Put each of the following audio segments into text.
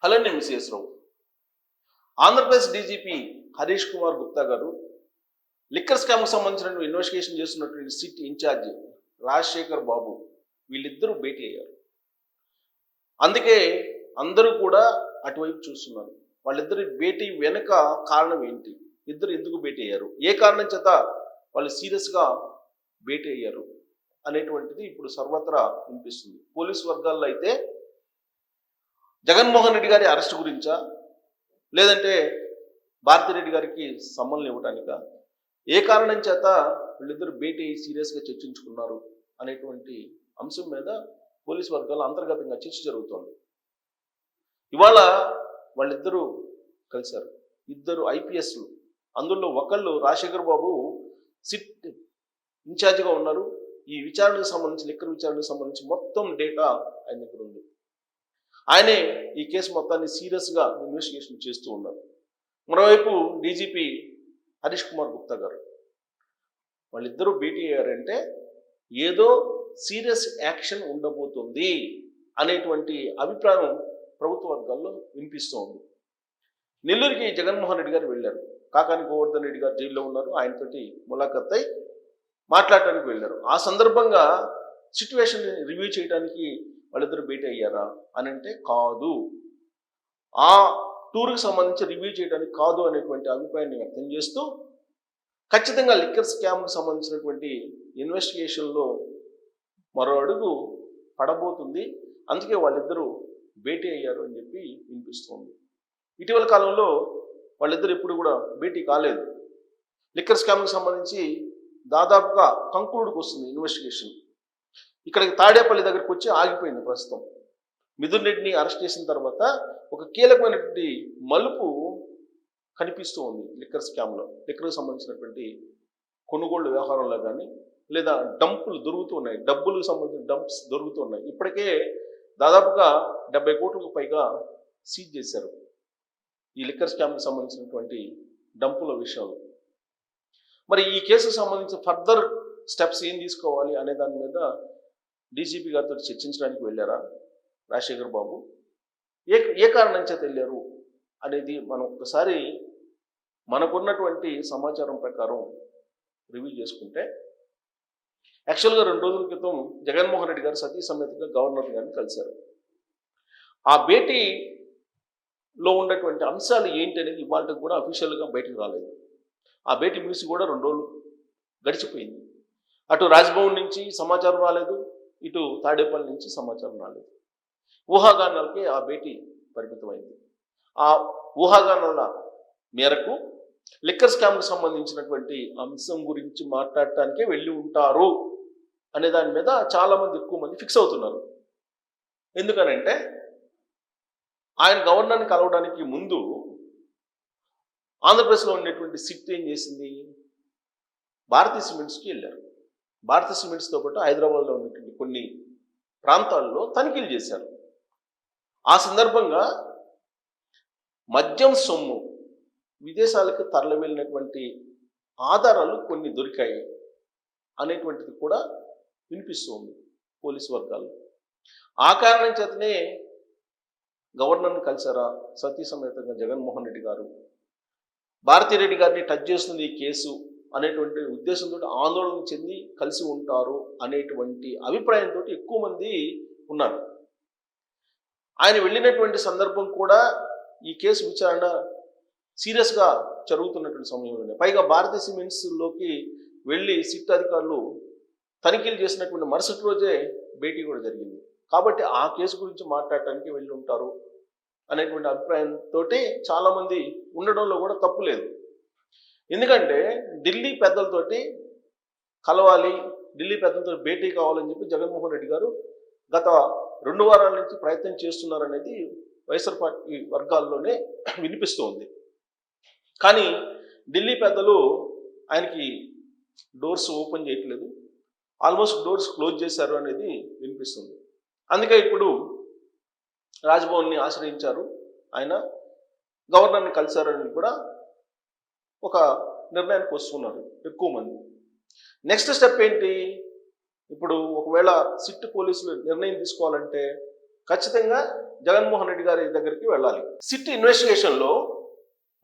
Hello అండి మిస్ఎస్ రావు. Andhra Pradesh DGP Harish Kumar Gupta గారు liquor స్కామ్కి సంబంధించిన ఇన్వెస్టిగేషన్ చేస్తున్నటువంటి సిట్ ఇన్ఛార్జ్ రాజశేఖర్ బాబు వీళ్ళిద్దరూ భేటీ అయ్యారు. అందుకే అందరూ కూడా అటువైపు చూస్తున్నారు. వాళ్ళిద్దరి భేటీ వెనుక కారణం ఏంటి, ఇద్దరు ఎందుకు భేటీ అయ్యారు, ఏ కారణం చేత వాళ్ళు సీరియస్గా భేటీ అయ్యారు అనేటువంటిది ఇప్పుడు సర్వత్రా వినిపిస్తుంది. పోలీస్ వర్గాల్లో అయితే జగన్మోహన్ రెడ్డి గారి అరెస్ట్ గురించా, లేదంటే భారతిరెడ్డి గారికి సమ్మన్లు ఇవ్వటానికా, ఏ కారణం చేత వీళ్ళిద్దరు భేటీ సీరియస్గా చర్చించుకున్నారు అనేటువంటి అంశం మీద పోలీస్ వర్గాల్లో అంతర్గతంగా చర్చ జరుగుతోంది. ఇవాళ వాళ్ళిద్దరూ కలిశారు. ఇద్దరు ఐపీఎస్లు, అందులో ఒకళ్ళు రాజశేఖర్ బాబు సిట్ ఇన్ఛార్జిగా ఉన్నారు. ఈ విచారణకు సంబంధించి, లిక్కర్ విచారణకు సంబంధించి మొత్తం డేటా ఆయన దగ్గర ఉంది. ఆయనే ఈ కేసు మొత్తాన్ని సీరియస్గా ఇన్వెస్టిగేషన్ చేస్తూ ఉన్నారు. మరోవైపు డీజీపీ హరీష్ కుమార్ గుప్తా గారు వాళ్ళిద్దరూ భేటీ అయ్యారంటే ఏదో సీరియస్ యాక్షన్ ఉండబోతుంది అనేటువంటి అభిప్రాయం ప్రభుత్వ వర్గాల్లో వినిపిస్తూ ఉంది. నెల్లూరుకి జగన్మోహన్ రెడ్డి గారు వెళ్ళారు. కాకాని గోవర్ధన్ రెడ్డి గారు జైల్లో ఉన్నారు. ఆయనతోటి ములాఖత్ అయి మాట్లాడటానికి వెళ్ళారు. ఆ సందర్భంగా సిట్యువేషన్ రివ్యూ చేయడానికి వాళ్ళిద్దరు భేటీ అయ్యారా అని అంటే కాదు, ఆ టూర్కి సంబంధించి రివ్యూ చేయడానికి కాదు అనేటువంటి అభిప్రాయాన్ని వ్యక్తం చేస్తూ ఖచ్చితంగా లిక్కర్ స్కామ్కి సంబంధించినటువంటి ఇన్వెస్టిగేషన్లో మరో అడుగు పడబోతుంది, అందుకే వాళ్ళిద్దరూ భేటీ అయ్యారు అని చెప్పి వినిపిస్తోంది. ఇటీవల కాలంలో వాళ్ళిద్దరు ఎప్పుడు కూడా భేటీ కాలేదు. లిక్కర్ స్కామ్కి సంబంధించి దాదాపుగా కంక్లూడ్కి వస్తుంది ఇన్వెస్టిగేషన్. ఇక్కడికి తాడేపల్లి దగ్గరికి వచ్చి ఆగిపోయింది. ప్రస్తుతం మిథున్ రెడ్డిని అరెస్ట్ చేసిన తర్వాత ఒక కీలకమైనటువంటి మలుపు కనిపిస్తూ ఉంది లిక్కర్ స్కామ్లో. లిక్కర్కి సంబంధించినటువంటి కొనుగోళ్ల వ్యవహారంలో కానీ, లేదా డంపులు దొరుకుతూ ఉన్నాయి, డబ్బులకు సంబంధించిన డంప్స్ దొరుకుతూ ఉన్నాయి. ఇప్పటికే దాదాపుగా 70 కోట్లకు పైగా సీజ్ చేశారు ఈ లిక్కర్ స్కామ్కి సంబంధించినటువంటి డంపుల విషయంలో. మరి ఈ కేసుకు సంబంధించి ఫర్దర్ స్టెప్స్ ఏం తీసుకోవాలి అనే దాని మీద డీజీపీ గారితో చర్చించడానికి వెళ్ళారా రాజశేఖర్ బాబు, ఏ కారణం చేత వెళ్ళారు అనేది మనం ఒక్కసారి మనకున్నటువంటి సమాచారం ప్రకారం రివ్యూ చేసుకుంటే, యాక్చువల్గా 2 రోజుల క్రితం జగన్మోహన్ రెడ్డి గారు సతీ సమేతంగా గవర్నర్ గారిని కలిశారు. ఆ భేటీలో ఉన్నటువంటి అంశాలు ఏంటి అనేది ఇవాళకి కూడా అఫీషియల్గా బయటకు రాలేదు. ఆ భేటీ ముగిసి కూడా 2 రోజులు గడిచిపోయింది. అటు రాజ్భవన్ నుంచి సమాచారం రాలేదు, ఇటు తాడేపల్లి నుంచి సమాచారం రాలేదు. ఊహాగానాలకే ఆ భేటీ పరిమితమైంది. ఆ ఊహాగానాల మేరకు లిక్కర్ స్కామ్కి సంబంధించినటువంటి అంశం గురించి మాట్లాడటానికే వెళ్ళి ఉంటారు అనే దాని మీద చాలామంది, ఎక్కువ మంది ఫిక్స్ అవుతున్నారు. ఎందుకనంటే ఆయన గవర్నర్ని కలవడానికి ముందు ఆంధ్రప్రదేశ్లో ఉండేటువంటి సిట్ ఏం చేసింది, భారతీయ సిమెంట్స్కి వెళ్ళారు. భారతీయ సిమెంట్స్తో పాటు హైదరాబాద్లో ఉన్నటువంటి కొన్ని ప్రాంతాల్లో తనిఖీలు చేశారు. ఆ సందర్భంగా మద్యం సొమ్ము విదేశాలకు తరలి వెళ్ళినటువంటి ఆధారాలు కొన్ని దొరికాయి అనేటువంటిది కూడా వినిపిస్తుంది పోలీసు వర్గాల్లో. ఆ కారణం చేతనే గవర్నర్ని కలిసారా సతీ సమేతంగా జగన్మోహన్ రెడ్డి గారు, భారతిరెడ్డి గారిని టచ్ చేస్తుంది ఈ కేసు అనేటువంటి ఉద్దేశంతో ఆందోళన చెంది కలిసి ఉంటారు అనేటువంటి అభిప్రాయంతో ఎక్కువ మంది ఉన్నారు. ఆయన వెళ్ళినటువంటి సందర్భం కూడా ఈ కేసు విచారణ సీరియస్గా జరుగుతున్నటువంటి సమయంలోనే, పైగా భారతీయ సిమెంట్స్లోకి వెళ్ళి సిట్ అధికారులు తనిఖీలు చేసినటువంటి మరుసటి రోజే భేటీ కూడా జరిగింది. కాబట్టి ఆ కేసు గురించి మాట్లాడటానికి వెళ్ళి ఉంటారు అనేటువంటి అభిప్రాయంతో చాలామంది ఉండడంలో కూడా తప్పు లేదు. ఎందుకంటే ఢిల్లీ పెద్దలతోటి కలవాలి, ఢిల్లీ పెద్దలతో భేటీ కావాలని చెప్పి జగన్మోహన్ రెడ్డి గారు గత 2 వారాల నుంచి ప్రయత్నం చేస్తున్నారనేది వైఎస్ఆర్ పార్టీ వర్గాల్లోనే వినిపిస్తూ ఉంది. కానీ ఢిల్లీ పెద్దలు ఆయనకి డోర్స్ ఓపెన్ చేయట్లేదు, ఆల్మోస్ట్ డోర్స్ క్లోజ్ చేశారు అనేది వినిపిస్తుంది. అందుకే ఇప్పుడు రాజ్భవన్ని ఆశ్రయించారు, ఆయన గవర్నర్ని కలిశారని కూడా ఒక నిర్ణయానికి వస్తున్నారు ఎక్కువ మంది. నెక్స్ట్ స్టెప్ ఏంటి, ఇప్పుడు ఒకవేళ సిట్ పోలీసులు నిర్ణయం తీసుకోవాలంటే ఖచ్చితంగా జగన్మోహన్ రెడ్డి గారి దగ్గరికి వెళ్ళాలి. సిట్ ఇన్వెస్టిగేషన్లో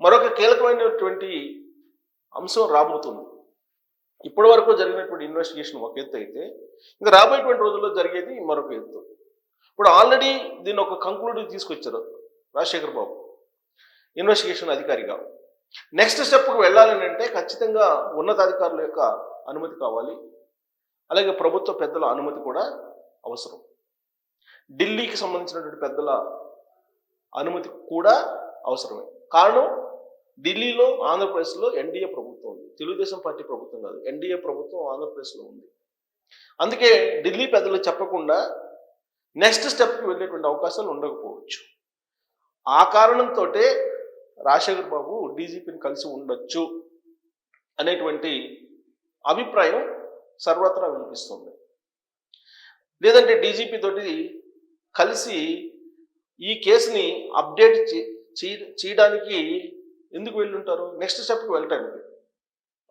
మరొక కీలకమైనటువంటి అంశం రాబోతుంది. ఇప్పటి వరకు జరిగినటువంటి ఇన్వెస్టిగేషన్ ఒక ఎత్తు అయితే, ఇంకా రాబోయేటువంటి రోజుల్లో జరిగేది మరొక ఎత్తు. ఇప్పుడు ఆల్రెడీ దీన్ని ఒక కంక్లూడ్ తీసుకొచ్చారు రాజశేఖర్ బాబు ఇన్వెస్టిగేషన్ అధికారిగా. నెక్స్ట్ స్టెప్కి వెళ్ళాలని అంటే ఖచ్చితంగా ఉన్నతాధికారుల యొక్క అనుమతి కావాలి, అలాగే ప్రభుత్వ పెద్దల అనుమతి కూడా అవసరం. ఢిల్లీకి సంబంధించినటువంటి పెద్దల అనుమతి కూడా అవసరమే. కారణం, ఢిల్లీలో ఆంధ్రప్రదేశ్లో ఎన్డీఏ ప్రభుత్వం ఉంది, తెలుగుదేశం పార్టీ ప్రభుత్వం కాదు, ఎన్డీఏ ప్రభుత్వం ఆంధ్రప్రదేశ్లో ఉంది. అందుకే ఢిల్లీ పెద్దలు చెప్పకుండా నెక్స్ట్ స్టెప్కి వెళ్ళేటువంటి అవకాశాలు ఉండకపోవచ్చు. ఆ కారణంతో రాజశేఖర్ బాబు డీజీపీని కలిసి ఉండొచ్చు అనేటువంటి అభిప్రాయం సర్వత్రా వినిపిస్తుంది. లేదంటే డీజీపీ తోటి కలిసి ఈ కేసుని అప్డేట్ చేయడానికి ఎందుకు వెళ్ళుంటారు? నెక్స్ట్ స్టెప్కి వెళ్ళటానికి.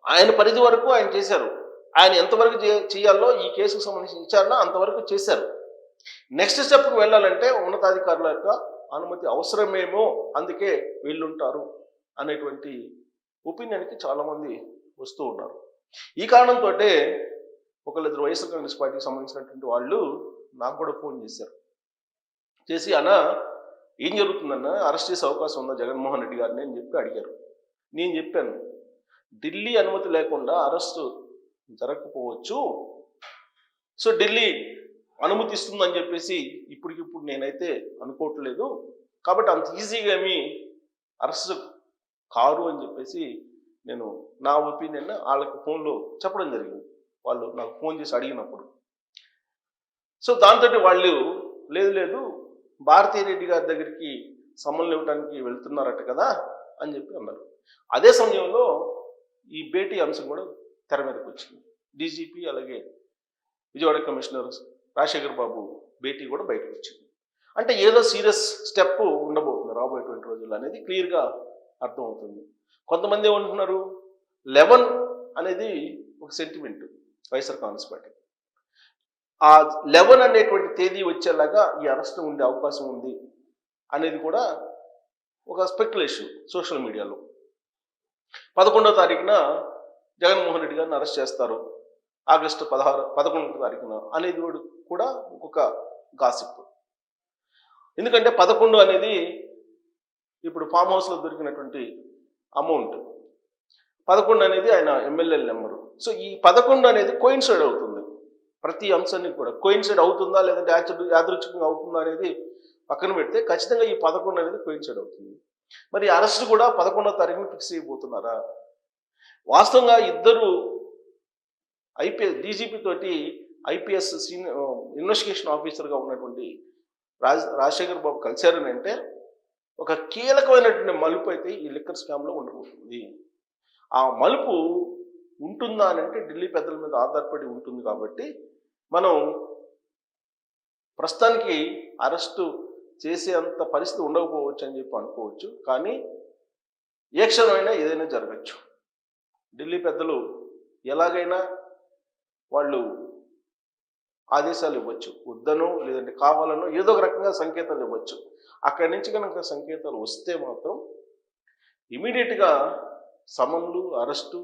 ఆయన పరిధి వరకు ఆయన చేశారు. ఆయన ఎంతవరకు చేయాలో ఈ కేసుకు సంబంధించిన విచారణ అంతవరకు చేశారు. నెక్స్ట్ స్టెప్కి వెళ్ళాలంటే ఉన్నతాధికారుల యొక్క అనుమతి అవసరమేమో, అందుకే వెళ్ళుంటారు అనేటువంటి ఒపీనియన్కి చాలామంది వస్తూ ఉన్నారు. ఈ కారణంతో ఒకళ్ళిద్దరు వైఎస్ఆర్ కాంగ్రెస్ పార్టీకి సంబంధించినటువంటి వాళ్ళు నాకు కూడా ఫోన్ చేశారు. చేసి, అన్న ఏం జరుగుతుందన్న, అరెస్ట్ చేసే అవకాశం ఉందా జగన్మోహన్ రెడ్డి గారిని అని చెప్పి అడిగారు. నేను చెప్పాను, ఢిల్లీ అనుమతి లేకుండా అరెస్టు జరగకపోవచ్చు. సో ఢిల్లీ అనుమతి ఇస్తుందని చెప్పేసి ఇప్పటికిప్పుడు నేనైతే అనుకోవట్లేదు. కాబట్టి అంత ఈజీగా ఏమీ అరెస్ట్ కారు అని చెప్పేసి నేను నా ఒపీనియన్ వాళ్ళకి ఫోన్లో చెప్పడం జరిగింది. వాళ్ళు నాకు ఫోన్ చేసి అడిగినప్పుడు. సో దాంతో వాళ్ళు లేదు భారతీ రెడ్డి గారి దగ్గరికి సమన్లు ఇవ్వడానికి వెళ్తున్నారట కదా అని చెప్పి అన్నారు. అదే సమయంలో ఈ భేటీ అంశం కూడా తెర మీదకి వచ్చింది. డీజీపీ అలాగే విజయవాడ కమిషనర్ రాజశేఖర్ బాబు భేటీ కూడా బయటకు వచ్చింది. అంటే ఏదో సీరియస్ స్టెప్ ఉండబోతుంది రాబోయేటువంటి రోజుల్లో అనేది క్లియర్గా అర్థమవుతుంది. కొంతమంది ఏమంటున్నారు, 11 అనేది ఒక సెంటిమెంట్ వైఎస్ఆర్ కాంగ్రెస్ పార్టీ. ఆ 11 అనేటువంటి తేదీ వచ్చేలాగా ఈ అరెస్ట్ ఉండే అవకాశం ఉంది అనేది కూడా ఒక స్పెక్యులేషన్ సోషల్ మీడియాలో. 11వ తారీఖున జగన్మోహన్ రెడ్డి గారిని అరెస్ట్ చేస్తారు, ఆగస్టు 11వ తారీఖున అనేది కూడా ఒక గాసిప్. ఎందుకంటే 11 అనేది ఇప్పుడు ఫామ్ హౌస్లో దొరికినటువంటి అమౌంట్, 11 అనేది ఆయన ఎమ్మెల్యేల నెంబరు. సో ఈ 11 అనేది కోయిన్సైడ్ అవుతుంది. ప్రతి అంశానికి కూడా కోయిన్సైడ్ అవుతుందా లేదంటే యాదృచ్ఛికంగా అవుతుందా అనేది పక్కన పెడితే ఖచ్చితంగా ఈ 11 అనేది కోయిన్సైడ్ అవుతుంది. మరి అరెస్ట్ కూడా 11వ తారీఖున ఫిక్స్ అయిపోతున్నారా? వాస్తవంగా ఇద్దరు డీజీపీ తోటి ఐపీఎస్ ఇన్వెస్టిగేషన్ ఆఫీసర్గా ఉన్నటువంటి రాజశేఖర్ బాబు కలిశారని అంటే ఒక కీలకమైనటువంటి మలుపు అయితే ఈ లిక్కర్ స్కామ్లో ఉండబోతుంది. ఆ మలుపు ఉంటుందా అని అంటే ఢిల్లీ పెద్దల మీద ఆధారపడి ఉంటుంది. కాబట్టి మనం ప్రస్తుతానికి అరెస్టు చేసే అంత పరిస్థితి ఉండకపోవచ్చు అని చెప్పి అనుకోవచ్చు. కానీ ఏ క్షణమైనా ఏదైనా జరగచ్చు. ఢిల్లీ పెద్దలు ఎలాగైనా వాళ్ళు ఆదేశాలు ఇవ్వచ్చు, వద్దనో లేదంటే కావాలనో ఏదో ఒక రకంగా సంకేతాలు ఇవ్వచ్చు. అక్కడి నుంచి కనుక సంకేతాలు వస్తే మాత్రం ఇమీడియట్గా సమన్లు, అరెస్టు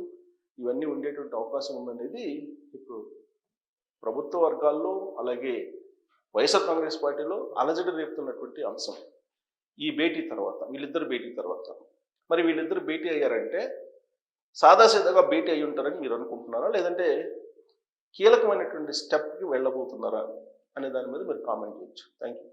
ఇవన్నీ ఉండేటువంటి అవకాశం ఉందనేది ఇప్పుడు ప్రభుత్వ వర్గాల్లో అలాగే వైఎస్ఆర్ కాంగ్రెస్ పార్టీలో అలజడి రేపుతున్నటువంటి అంశం. ఈ భేటీ తర్వాత, వీళ్ళిద్దరు భేటీ తర్వాత, మరి వీళ్ళిద్దరు భేటీ అయ్యారంటే సాదాసీదాగా భేటీ అయ్యి ఉంటారని మీరు అనుకుంటున్నారా, లేదంటే కీలకమైనటువంటి స్టెప్కి వెళ్ళబోతున్నారా అనే దాని మీద మీరు కామెంట్ చేయొచ్చు. Thank you.